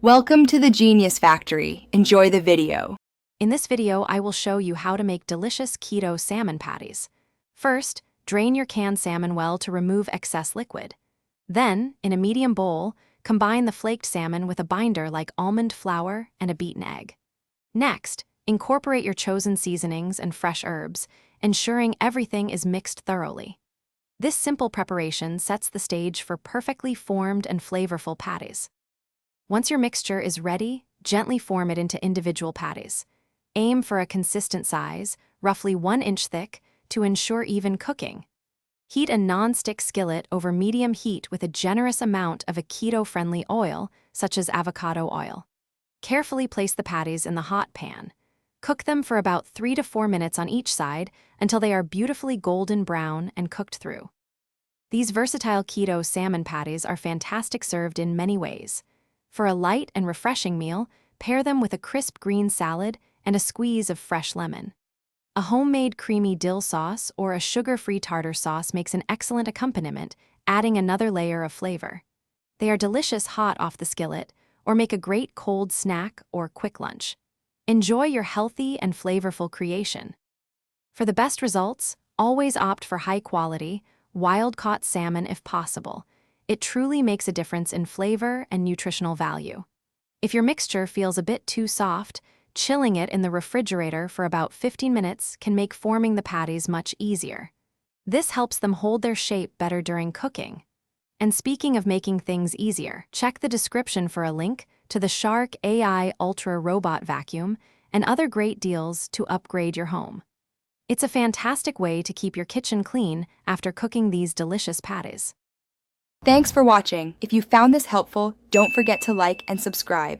Welcome to the Genius Factory. Enjoy the video. In this video, I will show you how to make delicious keto salmon patties. First, drain your canned salmon well to remove excess liquid. Then, in a medium bowl, combine the flaked salmon with a binder like almond flour and a beaten egg. Next, incorporate your chosen seasonings and fresh herbs, ensuring everything is mixed thoroughly. This simple preparation sets the stage for perfectly formed and flavorful patties. Once your mixture is ready, gently form it into individual patties. Aim for a consistent size, roughly 1 inch thick, to ensure even cooking. Heat a non-stick skillet over medium heat with a generous amount of a keto-friendly oil, such as avocado oil. Carefully place the patties in the hot pan. Cook them for about 3 to 4 minutes on each side until they are beautifully golden brown and cooked through. These versatile keto salmon patties are fantastic served in many ways. For a light and refreshing meal, pair them with a crisp green salad and a squeeze of fresh lemon. A homemade creamy dill sauce or a sugar-free tartar sauce makes an excellent accompaniment, adding another layer of flavor. They are delicious hot off the skillet, or make a great cold snack or quick lunch. Enjoy your healthy and flavorful creation. For the best results, always opt for high-quality, wild-caught salmon if possible. It truly makes a difference in flavor and nutritional value. If your mixture feels a bit too soft, chilling it in the refrigerator for about 15 minutes can make forming the patties much easier. This helps them hold their shape better during cooking. And speaking of making things easier, check the description for a link to the Shark AI Ultra Robot Vacuum and other great deals to upgrade your home. It's a fantastic way to keep your kitchen clean after cooking these delicious patties. Thanks for watching. If you found this helpful, don't forget to like and subscribe.